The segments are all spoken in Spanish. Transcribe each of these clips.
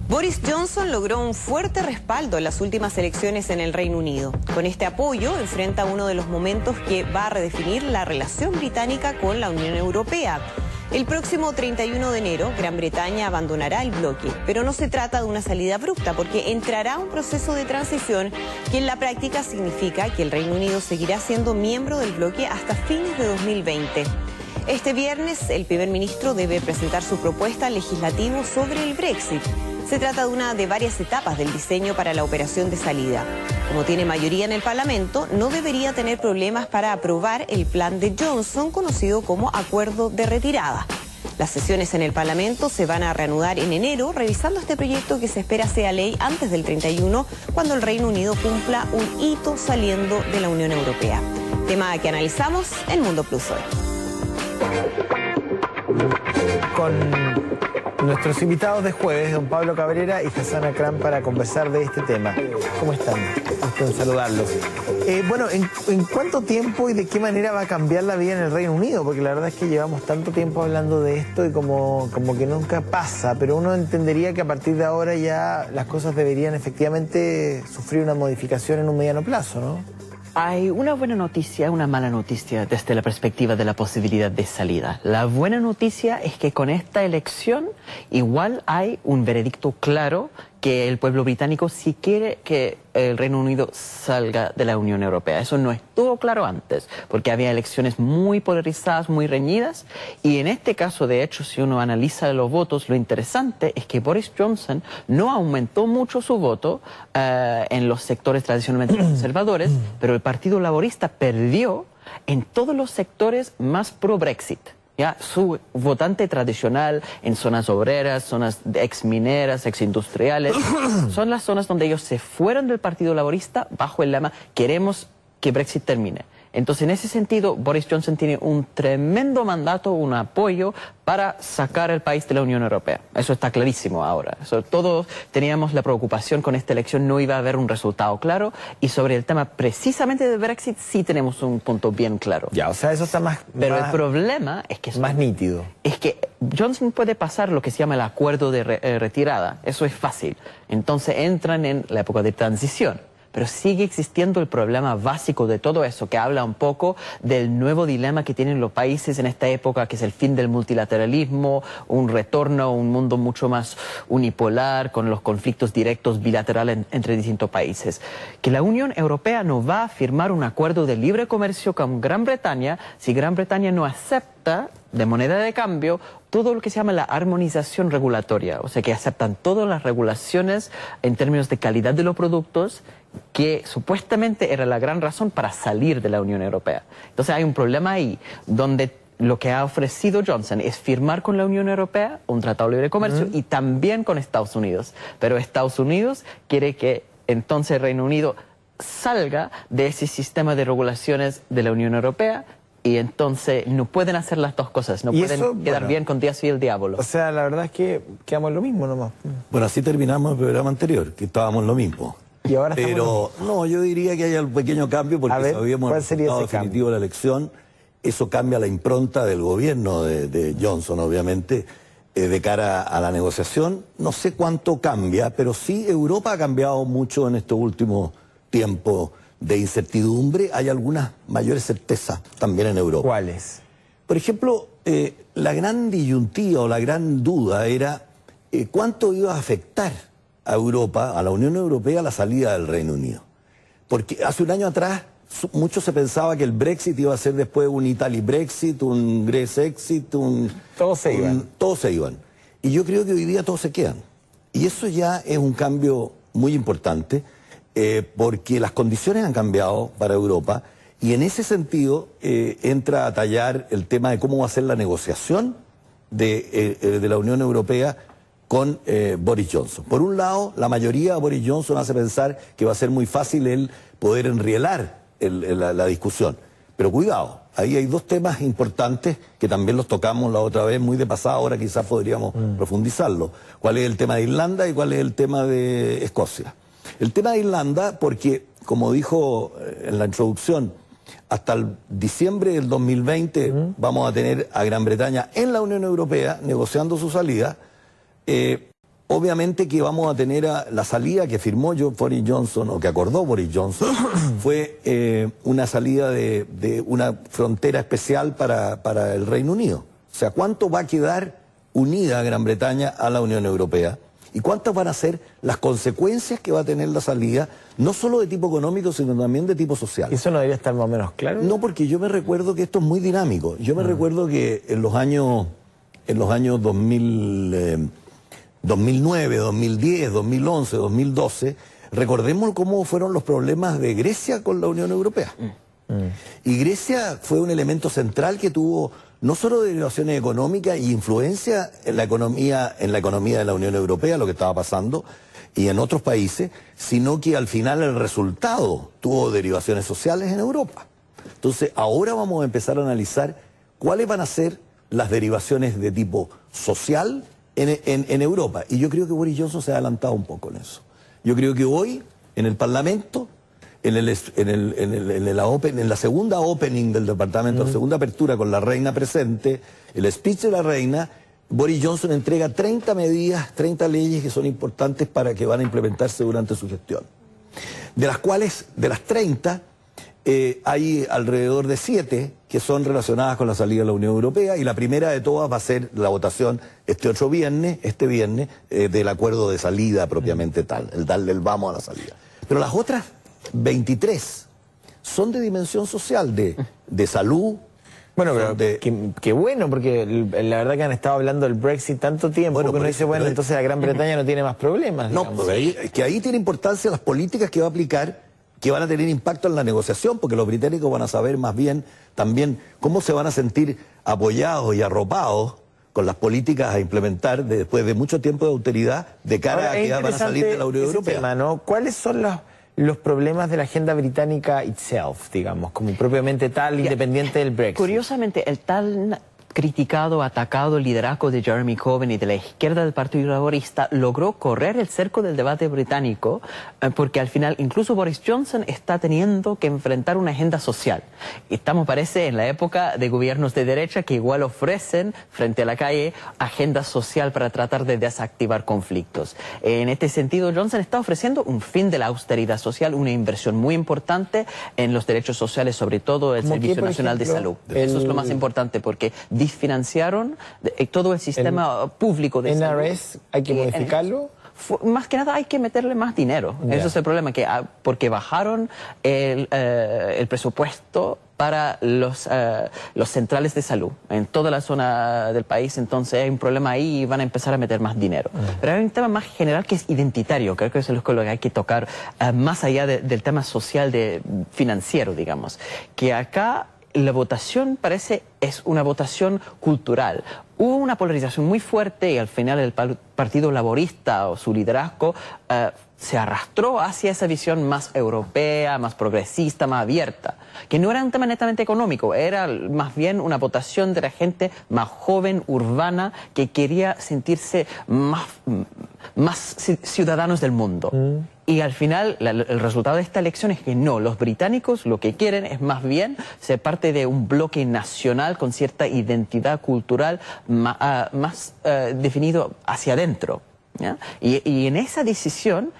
Boris Johnson logró un fuerte respaldo en las últimas elecciones en el Reino Unido. Con este apoyo enfrenta uno de los momentos que va a redefinir la relación británica con la Unión Europea. El próximo 31 de enero, Gran Bretaña abandonará el bloque, pero no se trata de una salida abrupta porque entrará un proceso de transición que en la práctica significa que el Reino Unido seguirá siendo miembro del bloque hasta fines de 2020. Este viernes, el primer ministro debe presentar su propuesta legislativa sobre el Brexit. Se trata de una de varias etapas del diseño para la operación de salida. Como tiene mayoría en el Parlamento, no debería tener problemas para aprobar el plan de Johnson, conocido como Acuerdo de Retirada. Las sesiones en el Parlamento se van a reanudar en enero, revisando este proyecto que se espera sea ley antes del 31, cuando el Reino Unido cumpla un hito saliendo de la Unión Europea. Tema que analizamos en Mundo Plus hoy. Con nuestros invitados de jueves, don Pablo Cabrera y Hassan Akram, para conversar de este tema. ¿Cómo están? Gusto en saludarlos. Bueno, ¿en cuánto tiempo y de qué manera va a cambiar la vida en el Reino Unido? Porque la verdad es que llevamos tanto tiempo hablando de esto y como que nunca pasa, pero uno entendería que a partir de ahora ya las cosas deberían efectivamente sufrir una modificación en un mediano plazo, ¿no? Hay una buena noticia, una mala noticia desde la perspectiva de la posibilidad de salida. La buena noticia es que con esta elección igual hay un veredicto claro que el pueblo británico sí quiere que el Reino Unido salga de la Unión Europea. Eso no estuvo claro antes, porque había elecciones muy polarizadas, muy reñidas, y en este caso, de hecho, si uno analiza los votos, lo interesante es que Boris Johnson no aumentó mucho su voto en los sectores tradicionalmente conservadores, pero el Partido Laborista perdió en todos los sectores más pro-Brexit. Ya, su votante tradicional en zonas obreras, zonas ex-mineras, ex-industriales, son las zonas donde ellos se fueron del Partido Laborista bajo el lema "queremos que Brexit termine". Entonces, en ese sentido, Boris Johnson tiene un tremendo mandato, un apoyo para sacar el país de la Unión Europea. Eso está clarísimo ahora. Todos teníamos la preocupación con esta elección, no iba a haber un resultado claro, y sobre el tema precisamente de Brexit sí tenemos un punto bien claro. Ya, o sea, eso está más... Pero el problema es que... más nítido. Es que Johnson puede pasar lo que se llama el acuerdo de retirada. Eso es fácil. Entonces entran en la época de transición. Pero sigue existiendo el problema básico de todo eso, que habla un poco del nuevo dilema que tienen los países en esta época, que es el fin del multilateralismo, un retorno a un mundo mucho más unipolar, con los conflictos directos bilaterales entre distintos países. Que la Unión Europea no va a firmar un acuerdo de libre comercio con Gran Bretaña si Gran Bretaña no acepta de moneda de cambio todo lo que se llama la armonización regulatoria, o sea que aceptan todas las regulaciones en términos de calidad de los productos, que supuestamente era la gran razón para salir de la Unión Europea. Entonces hay un problema ahí, donde lo que ha ofrecido Johnson es firmar con la Unión Europea un tratado de libre comercio y también con Estados Unidos, pero Estados Unidos quiere que entonces el Reino Unido salga de ese sistema de regulaciones de la Unión Europea. Y entonces no pueden hacer las dos cosas, no pueden quedar bien con Dios y el diablo. O sea, la verdad es que quedamos lo mismo nomás. Bueno, así terminamos el programa anterior, que estábamos lo mismo. Y ahora pero no, yo diría que hay un pequeño cambio porque sabíamos el resultado definitivo de la elección. Eso cambia la impronta del gobierno de Johnson, obviamente, de cara a la negociación. No sé cuánto cambia, pero sí Europa ha cambiado mucho en estos últimos tiempos de incertidumbre. Hay algunas mayores certezas también en Europa. ¿Cuáles? Por ejemplo, la gran disyuntiva o la gran duda era cuánto iba a afectar a Europa, a la Unión Europea, la salida del Reino Unido. Porque hace un año atrás mucho se pensaba que el Brexit iba a ser después un Italy Brexit, un Greece Exit, todos se iban. Todos se iban. Y yo creo que hoy día todos se quedan. Y eso ya es un cambio muy importante, porque las condiciones han cambiado para Europa, y en ese sentido entra a tallar el tema de cómo va a ser la negociación de la Unión Europea con Boris Johnson. Por un lado, la mayoría de Boris Johnson hace pensar que va a ser muy fácil él poder enrielar la discusión. Pero cuidado, ahí hay dos temas importantes que también los tocamos la otra vez muy de pasada, ahora quizás podríamos profundizarlo. ¿Cuál es el tema de Irlanda y cuál es el tema de Escocia? El tema de Irlanda, porque, como dijo en la introducción, hasta el diciembre del 2020 vamos a tener a Gran Bretaña en la Unión Europea negociando su salida. obviamente que vamos a tener la salida que firmó Boris Johnson, o que acordó Boris Johnson, fue una salida de una frontera especial para el Reino Unido. O sea, ¿cuánto va a quedar unida Gran Bretaña a la Unión Europea? ¿Y cuántas van a ser las consecuencias que va a tener la salida, no solo de tipo económico, sino también de tipo social? ¿Eso no debería estar más o menos claro? No, porque yo me recuerdo que esto es muy dinámico. Yo me recuerdo que en los años 2009, 2010, 2011, 2012, recordemos cómo fueron los problemas de Grecia con la Unión Europea. Y Grecia fue un elemento central que tuvo no solo derivaciones económicas y influencia en la economía de la Unión Europea, lo que estaba pasando, y en otros países, sino que al final el resultado tuvo derivaciones sociales en Europa. Entonces, ahora vamos a empezar a analizar cuáles van a ser las derivaciones de tipo social en Europa. Y yo creo que Boris Johnson se ha adelantado un poco en eso. Yo creo que hoy, en el Parlamento, en la segunda opening del departamento, la segunda apertura con la reina presente, el speech de la reina, Boris Johnson entrega 30 medidas, 30 leyes que son importantes para que van a implementarse durante su gestión. De las cuales, de las 30, hay alrededor de 7 que son relacionadas con la salida de la Unión Europea, y la primera de todas va a ser la votación este viernes, del acuerdo de salida propiamente tal, el darle el vamos a la salida. Pero las otras 23 son de dimensión social, de salud. Bueno, pero qué bueno, porque la verdad que han estado hablando del Brexit tanto tiempo, bueno, que uno dice, bueno, entonces la Gran Bretaña no tiene más problemas. No, pues ahí tiene importancia las políticas que va a aplicar, que van a tener impacto en la negociación, porque los británicos van a saber más bien también cómo se van a sentir apoyados y arropados con las políticas a implementar después de mucho tiempo de austeridad de cara a que van a salir de la Unión Europea. Tema, ¿no? ¿Cuáles son los problemas de la agenda británica itself, digamos, como propiamente tal, independiente del Brexit? Curiosamente, el tan criticado, atacado liderazgo de Jeremy Corbyn y de la izquierda del Partido Laborista logró correr el cerco del debate británico, porque al final incluso Boris Johnson está teniendo que enfrentar una agenda social. Estamos, parece, en la época de gobiernos de derecha que igual ofrecen frente a la calle agenda social para tratar de desactivar conflictos. En este sentido, Johnson está ofreciendo un fin de la austeridad social, una inversión muy importante en los derechos sociales, sobre todo el Servicio Nacional de Salud. Eso es lo más importante, porque disfinanciaron todo el sistema público de salud. ¿NRS hay que modificarlo? Más que nada hay que meterle más dinero. Ese es el problema, porque bajaron el presupuesto para los centrales de salud en toda la zona del país. Entonces hay un problema ahí y van a empezar a meter más dinero. Pero hay un tema más general que es identitario, creo que eso es lo que hay que tocar, más allá del tema social, financiero, digamos, que acá la votación es una votación cultural. Hubo una polarización muy fuerte y al final el Partido Laborista o su liderazgo se arrastró hacia esa visión más europea, más progresista, más abierta, que no era un tema netamente económico, era más bien una votación de la gente más joven, urbana, que quería sentirse más ciudadanos del mundo. Y al final el resultado de esta elección es que no, los británicos lo que quieren es más bien ser parte de un bloque nacional con cierta identidad cultural más definido hacia adentro, ¿ya? Y en esa decisión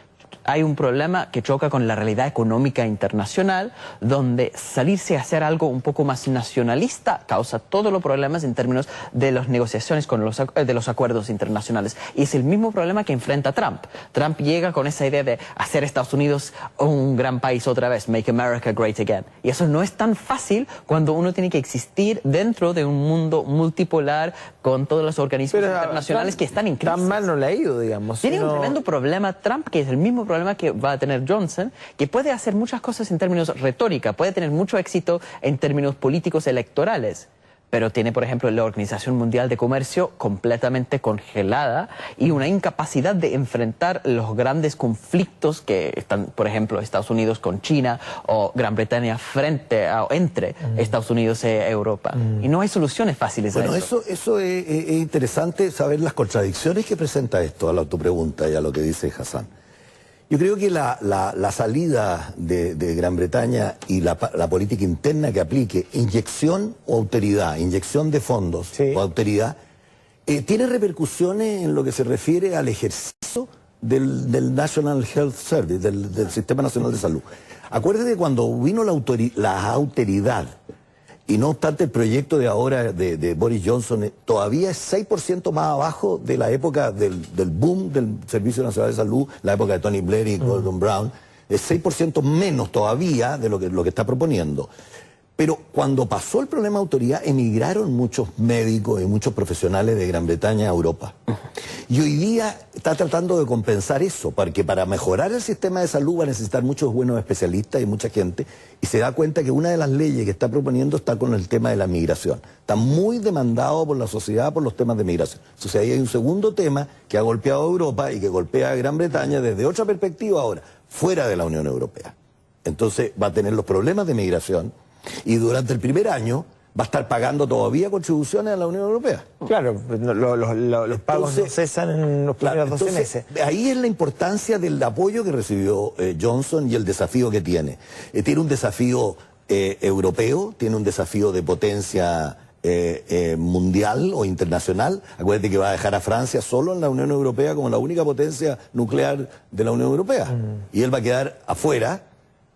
hay un problema que choca con la realidad económica internacional, donde salirse a hacer algo un poco más nacionalista causa todos los problemas en términos de las negociaciones de los acuerdos internacionales. Y es el mismo problema que enfrenta Trump. Trump llega con esa idea de hacer Estados Unidos un gran país otra vez, make America great again. Y eso no es tan fácil cuando uno tiene que existir dentro de un mundo multipolar con todos los organismos internacionales que están en crisis. Tan mal no le ha ido, digamos. Tiene un tremendo problema Trump, que es el mismo problema que va a tener Johnson, que puede hacer muchas cosas en términos retórica, puede tener mucho éxito en términos políticos electorales, pero tiene, por ejemplo, la Organización Mundial de Comercio completamente congelada y una incapacidad de enfrentar los grandes conflictos que están, por ejemplo, Estados Unidos con China o Gran Bretaña entre Estados Unidos y Europa. Y no hay soluciones fáciles a eso. Eso es interesante saber las contradicciones que presenta esto a tu pregunta y a lo que dice Hassan. Yo creo que la salida de Gran Bretaña y la política interna que aplique, inyección o austeridad, inyección de fondos o austeridad, tiene repercusiones en lo que se refiere al ejercicio del National Health Service, del Sistema Nacional de Salud. Acuérdate cuando vino la austeridad, y no obstante el proyecto de ahora de Boris Johnson todavía es 6% más abajo de la época del boom del Servicio Nacional de Salud, la época de Tony Blair y Gordon Brown, es 6% menos todavía de lo que está proponiendo. Pero cuando pasó el problema de autoridad, emigraron muchos médicos y muchos profesionales de Gran Bretaña a Europa. Y hoy día está tratando de compensar eso, porque para mejorar el sistema de salud va a necesitar muchos buenos especialistas y mucha gente, y se da cuenta que una de las leyes que está proponiendo está con el tema de la migración. Está muy demandado por la sociedad por los temas de migración. Entonces ahí hay un segundo tema que ha golpeado a Europa y que golpea a Gran Bretaña desde otra perspectiva ahora, fuera de la Unión Europea. Entonces va a tener los problemas de migración, y durante el primer año va a estar pagando todavía contribuciones a la Unión Europea. Claro, los pagos no cesan en los primeros 12 meses. Ahí es la importancia del apoyo que recibió Johnson y el desafío que tiene. Tiene un desafío europeo, tiene un desafío de potencia mundial o internacional. Acuérdate que va a dejar a Francia solo en la Unión Europea como la única potencia nuclear de la Unión Europea. Y él va a quedar afuera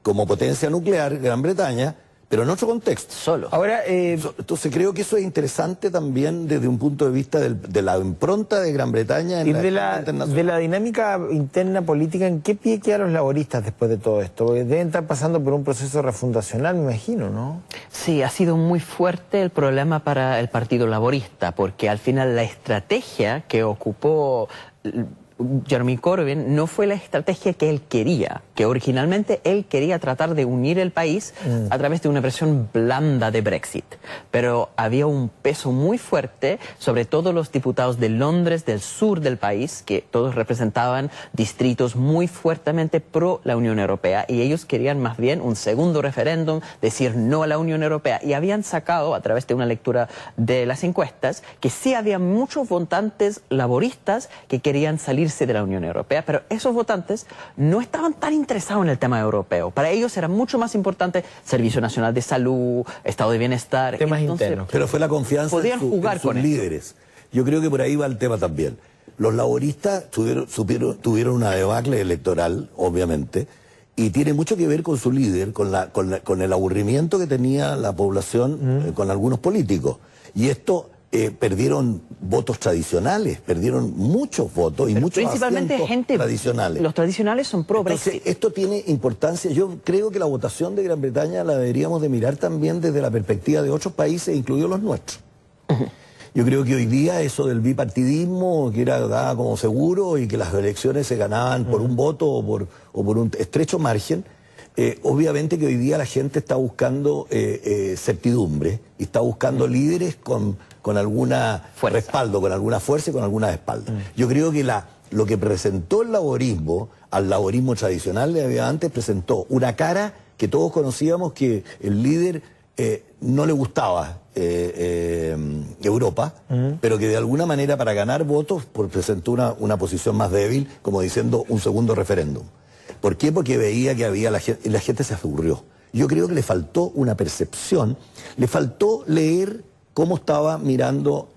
como potencia nuclear, Gran Bretaña, pero en otro contexto. Solo. Ahora, entonces creo que eso es interesante también desde un punto de vista de la impronta de Gran Bretaña en y la de la dinámica interna política, ¿en qué pie quedan los laboristas después de todo esto? Porque deben estar pasando por un proceso refundacional, me imagino, ¿no? Sí, ha sido muy fuerte el problema para el Partido Laborista, porque al final la estrategia que ocupó Jeremy Corbyn no fue la estrategia que él quería, que originalmente él quería tratar de unir el país a través de una versión blanda de Brexit. Pero había un peso muy fuerte, sobre todo los diputados de Londres, del sur del país, que todos representaban distritos muy fuertemente pro la Unión Europea, y ellos querían más bien un segundo referéndum, decir no a la Unión Europea, y habían sacado, a través de una lectura de las encuestas, que sí había muchos votantes laboristas que querían salirse de la Unión Europea, pero esos votantes no estaban tan interesados en el tema europeo. Para ellos era mucho más importante Servicio Nacional de Salud, Estado de Bienestar. Temas internos. Pero fue la confianza en sus líderes. Yo creo que por ahí va el tema también. Los laboristas tuvieron una debacle electoral, obviamente, y tiene mucho que ver con su líder, con el aburrimiento que tenía la población con algunos políticos. Y esto perdieron votos tradicionales, perdieron muchos votos y muchos principalmente gente tradicionales. Los tradicionales son pro-Brexit. Entonces, esto tiene importancia. Yo creo que la votación de Gran Bretaña la deberíamos de mirar también desde la perspectiva de otros países, incluidos los nuestros. Yo creo que hoy día eso del bipartidismo, que era dada como seguro y que las elecciones se ganaban por un voto o por un estrecho margen, obviamente que hoy día la gente está buscando certidumbre y está buscando líderes con alguna respaldo, con alguna fuerza y con alguna espalda. Yo creo que lo que presentó el laborismo al laborismo tradicional de antes presentó una cara que todos conocíamos, que el líder no le gustaba Europa, pero que de alguna manera para ganar votos presentó una posición más débil, como diciendo un segundo referéndum. ¿Por qué? Porque veía que había la gente se aburrió. Yo creo que le faltó una percepción, le faltó leer cómo estaba mirando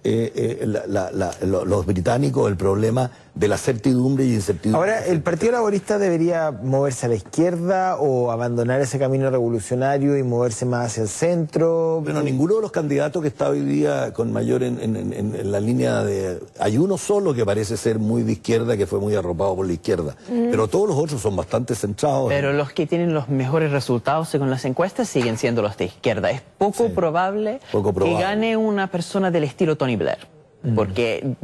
los británicos el problema de la certidumbre y incertidumbre. Ahora, ¿el Partido Laborista debería moverse a la izquierda o abandonar ese camino revolucionario y moverse más hacia el centro? Bueno, ninguno de los candidatos que está hoy día con mayor en la línea de... Hay uno solo que parece ser muy de izquierda, que fue muy arropado por la izquierda, pero todos los otros son bastante centrados. Pero los que tienen los mejores resultados según las encuestas siguen siendo los de izquierda. Es poco probable que gane una persona del estilo Tony Blair, porque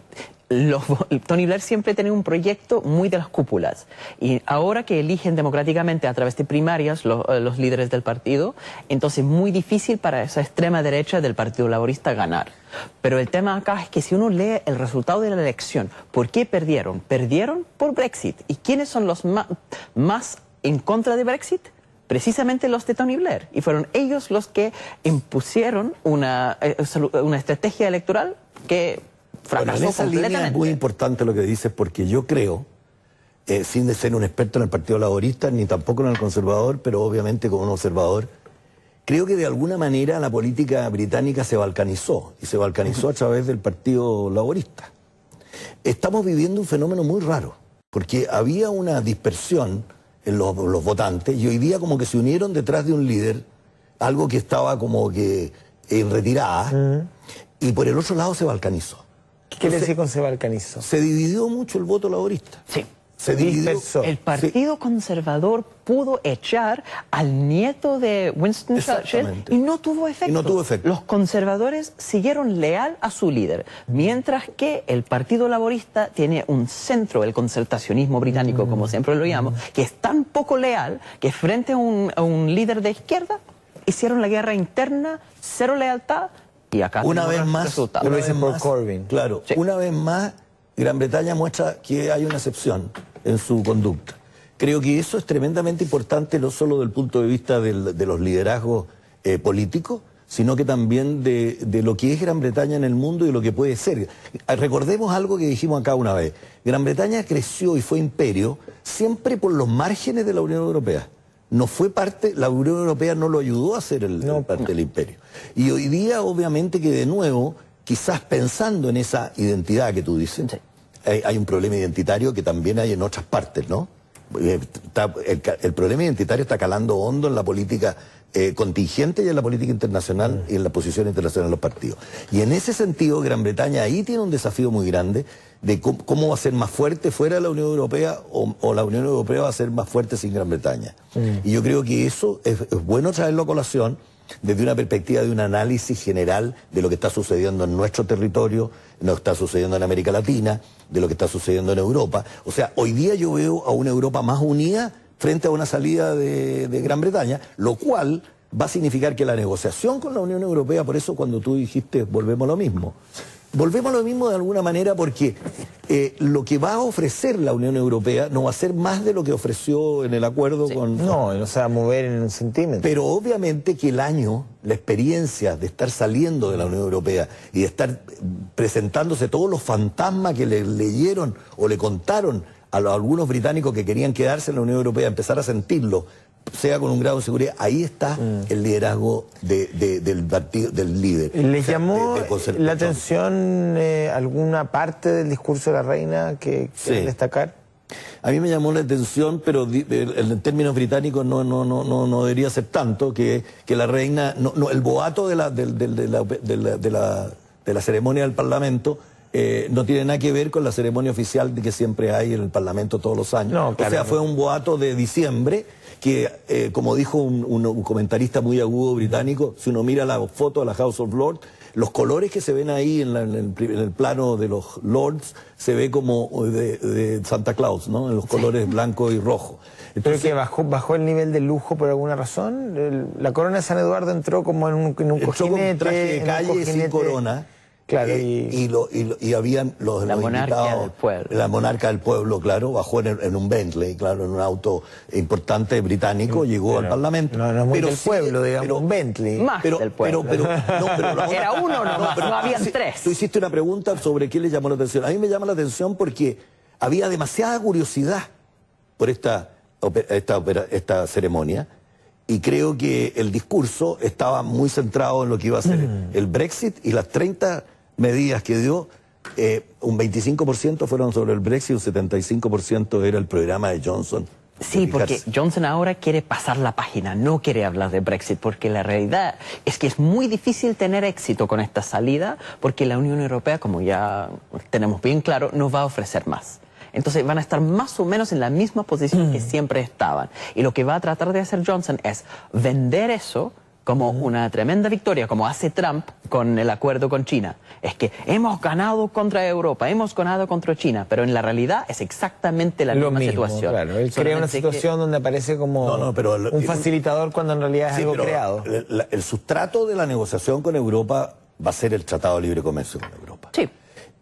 Tony Blair siempre tenía un proyecto muy de las cúpulas, y ahora que eligen democráticamente a través de primarias los líderes del partido, entonces es muy difícil para esa extrema derecha del Partido Laborista ganar. Pero el tema acá es que si uno lee el resultado de la elección, ¿por qué perdieron? Perdieron por Brexit. ¿Y quiénes son los más en contra de Brexit? Precisamente los de Tony Blair, y fueron ellos los que impusieron una estrategia electoral que fracasó en esa completamente. línea es muy importante lo que dices, porque yo creo, sin ser un experto en el Partido Laborista, ni tampoco en el Conservador, pero obviamente como un observador, creo que de alguna manera la política británica se balcanizó, y se balcanizó a través del Partido Laborista. Estamos viviendo un fenómeno muy raro, porque había una dispersión en los votantes, y hoy día como que se unieron detrás de un líder, algo que estaba como que en retirada, y por el otro lado se balcanizó. ¿Qué quiere decir con se balcanizó? Se dividió mucho el voto laborista. Sí. Se dispersó. El Partido Conservador pudo echar al nieto de Winston Churchill y no tuvo efecto. Y no tuvo efecto. Los conservadores siguieron leal a su líder, mientras que el Partido Laborista tiene un centro, el concertacionismo británico, como siempre lo llamamos, que es tan poco leal que frente a un líder de izquierda hicieron la guerra interna, cero lealtad, y acá una vez más, Corbyn. Claro, sí. Una vez más, Gran Bretaña muestra que hay una excepción en su conducta. Creo que eso es tremendamente importante, no solo desde el punto de vista de los liderazgos políticos, sino que también de lo que es Gran Bretaña en el mundo y de lo que puede ser. Recordemos algo que dijimos acá una vez. Gran Bretaña creció y fue imperio siempre por los márgenes de la Unión Europea. No fue parte, la Unión Europea no lo ayudó a ser parte del imperio. Y hoy día, obviamente, que de nuevo, quizás pensando en esa identidad que tú dices, sí, hay un problema identitario que también hay en otras partes, ¿no? El problema identitario está calando hondo en la política contingente y en la política internacional y en la posición internacional de los partidos. Y en ese sentido, Gran Bretaña ahí tiene un desafío muy grande de cómo va a ser más fuerte fuera de la Unión Europea o la Unión Europea va a ser más fuerte sin Gran Bretaña. Y yo creo que eso es bueno traerlo a colación desde una perspectiva de un análisis general de lo que está sucediendo en nuestro territorio, de lo que está sucediendo en América Latina, de lo que está sucediendo en Europa. O sea, hoy día yo veo a una Europa más unida frente a una salida de Gran Bretaña, lo cual va a significar que la negociación con la Unión Europea, por eso cuando tú dijiste volvemos a lo mismo, volvemos a lo mismo de alguna manera porque lo que va a ofrecer la Unión Europea no va a ser más de lo que ofreció en el acuerdo con... No se va a mover en un centímetro. Pero obviamente que el año, la experiencia de estar saliendo de la Unión Europea y de estar presentándose todos los fantasmas que le leyeron o le contaron a algunos británicos que querían quedarse en la Unión Europea, empezar a sentirlo, sea con un grado de seguridad, ahí está el liderazgo del partido, del líder. ¿Les llamó la atención alguna parte del discurso de la reina que quieren destacar? A mí me llamó la atención, pero en términos británicos no debería ser tanto, que la reina, el boato de la ceremonia del Parlamento no tiene nada que ver con la ceremonia oficial que siempre hay en el Parlamento todos los años. No, claro, o sea, fue un boato de diciembre que, como dijo un comentarista muy agudo británico, si uno mira la foto de la House of Lords, los colores que se ven ahí en el plano de los Lords se ve como de Santa Claus, ¿no? En los colores blanco y rojo. Entonces, ¿pero que bajó el nivel de lujo por alguna razón? La corona de San Eduardo entró como en un cojinete, con un traje de calle sin corona. Claro, y habían la monarca del pueblo. La monarca del pueblo, claro, bajó en un Bentley, claro, en un auto importante británico, llegó al Parlamento. No es muy del pueblo, digamos, un Bentley. Más del pueblo. Era uno, no habían tres. Tú hiciste una pregunta sobre qué le llamó la atención. A mí me llama la atención porque había demasiada curiosidad por esta ceremonia. Y creo que el discurso estaba muy centrado en lo que iba a ser el Brexit y las 30 medidas que dio, un 25% fueron sobre el Brexit, un 75% era el programa de Johnson. Sí, porque Johnson ahora quiere pasar la página, no quiere hablar de Brexit, porque la realidad es que es muy difícil tener éxito con esta salida, porque la Unión Europea, como ya tenemos bien claro, nos va a ofrecer más. Entonces van a estar más o menos en la misma posición que siempre estaban. Y lo que va a tratar de hacer Johnson es vender eso como una tremenda victoria, como hace Trump con el acuerdo con China. Es que hemos ganado contra Europa, hemos ganado contra China, pero en la realidad es exactamente la misma situación. Claro, él crea una situación donde aparece como un facilitador cuando en realidad es algo creado. El sustrato de la negociación con Europa va a ser el Tratado de Libre Comercio con Europa. Sí.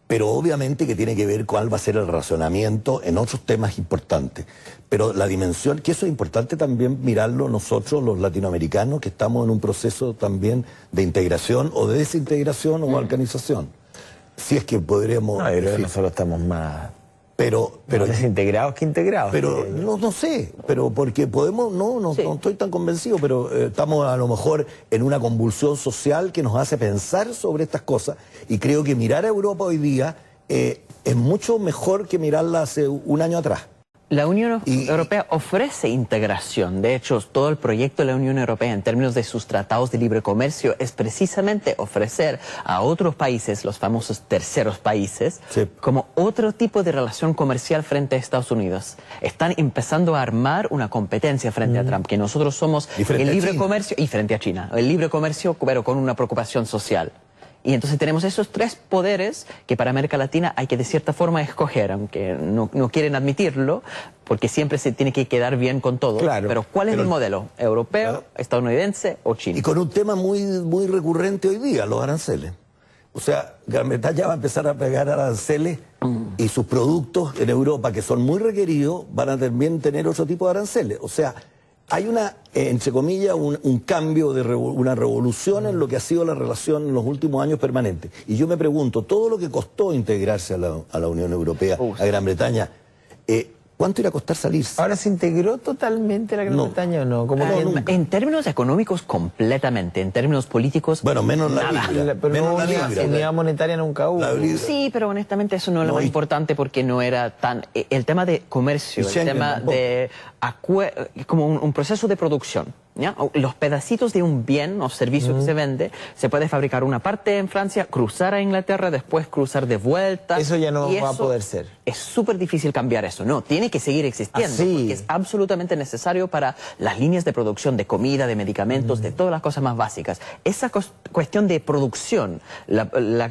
Pero obviamente que tiene que ver cuál va a ser el razonamiento en otros temas importantes. Pero la dimensión, que eso es importante también mirarlo nosotros, los latinoamericanos, que estamos en un proceso también de integración o de desintegración o balcanización. Si es que podríamos... No, nosotros estamos más Pero desintegrados que integrados. Pero no sé, pero porque podemos, no estoy tan convencido, pero estamos a lo mejor en una convulsión social que nos hace pensar sobre estas cosas, y creo que mirar a Europa hoy día es mucho mejor que mirarla hace un año atrás. La Unión Europea ofrece integración. De hecho, todo el proyecto de la Unión Europea en términos de sus tratados de libre comercio es precisamente ofrecer a otros países, los famosos terceros países, como otro tipo de relación comercial frente a Estados Unidos. Están empezando a armar una competencia frente a Trump, que nosotros somos el libre comercio, y frente a China, el libre comercio, pero con una preocupación social. Y entonces tenemos esos tres poderes que para América Latina hay que de cierta forma escoger, aunque no quieren admitirlo, porque siempre se tiene que quedar bien con todo. Claro, pero ¿cuál es el modelo? ¿Europeo, estadounidense o chino? Y con un tema muy recurrente hoy día, los aranceles. O sea, Gran Bretaña va a empezar a pegar aranceles y sus productos en Europa, que son muy requeridos, van a también tener otro tipo de aranceles. O sea, hay una, entre comillas, un cambio, una revolución en lo que ha sido la relación en los últimos años permanente. Y yo me pregunto, todo lo que costó integrarse a la Unión Europea, a Gran Bretaña, ¿cuánto irá a costar salirse? ¿Ahora se integró totalmente la Gran Bretaña o no? ¿Cómo en términos económicos, completamente. En términos políticos, bueno, menos la libra. Pero menos no, la libra. unidad monetaria nunca hubo. Sí, pero honestamente eso no es lo más importante, porque no era tan... El tema de comercio, el tema de... como un proceso de producción. ¿Ya? Los pedacitos de un bien o servicio que se vende, se puede fabricar una parte en Francia, cruzar a Inglaterra, después cruzar de vuelta. Eso ya no va a poder ser. Es súper difícil cambiar eso. No, tiene que seguir existiendo, porque es absolutamente necesario para las líneas de producción de comida, de medicamentos, de todas las cosas más básicas. Esa cuestión de producción, la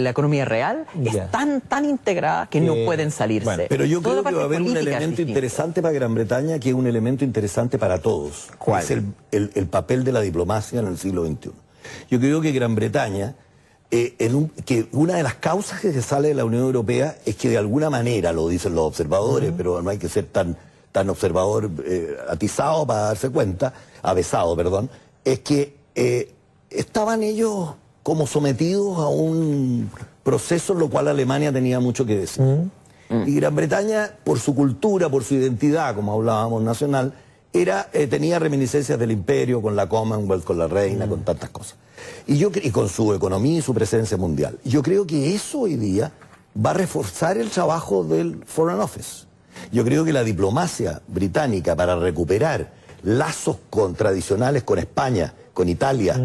economía real, es tan integrada que no pueden salirse. Bueno, pero yo creo que va a haber un elemento interesante para Gran Bretaña, que es un elemento interesante para todos. ¿Cuál? Es el papel de la diplomacia en el siglo XXI. Yo creo que Gran Bretaña, que una de las causas que se sale de la Unión Europea es que de alguna manera, lo dicen los observadores, pero no hay que ser tan observador atizado para darse cuenta, avesado, perdón, es que estaban ellos como sometidos a un proceso en lo cual Alemania tenía mucho que decir. Y Gran Bretaña, por su cultura, por su identidad, como hablábamos, nacional, tenía reminiscencias del imperio, con la Commonwealth, con la reina, con tantas cosas. Y con su economía y su presencia mundial. Yo creo que eso hoy día va a reforzar el trabajo del Foreign Office. Yo creo que la diplomacia británica, para recuperar lazos tradicionales con España, con Italia,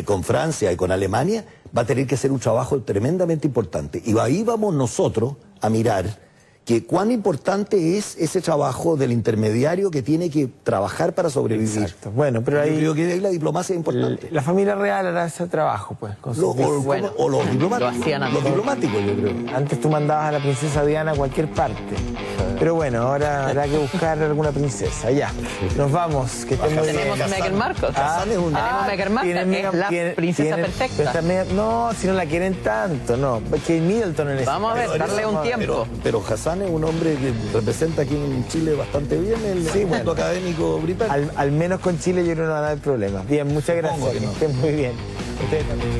con Francia y con Alemania, va a tener que hacer un trabajo tremendamente importante. Y ahí vamos nosotros a mirar que cuán importante es ese trabajo del intermediario que tiene que trabajar para sobrevivir. Exacto. Bueno, pero ahí... Yo creo que ahí la diplomacia es importante. La familia real hará ese trabajo, pues. O los diplomáticos. Los diplomáticos, yo creo. Antes tú mandabas a la princesa Diana a cualquier parte. Pero bueno, ahora habrá que buscar alguna princesa. Ya. Nos vamos. Que tenemos a Meghan Markle. Tenemos a Meghan Markle, que es la princesa perfecta. No, si no la quieren tanto, no. Kate Middleton en Vamos a ver, darle un tiempo. Pero Hassan es un hombre que representa aquí en Chile bastante bien el mundo académico británico. Al menos con Chile yo creo que no va a dar problemas. Bien, muchas gracias. Que estén muy bien. Ustedes también.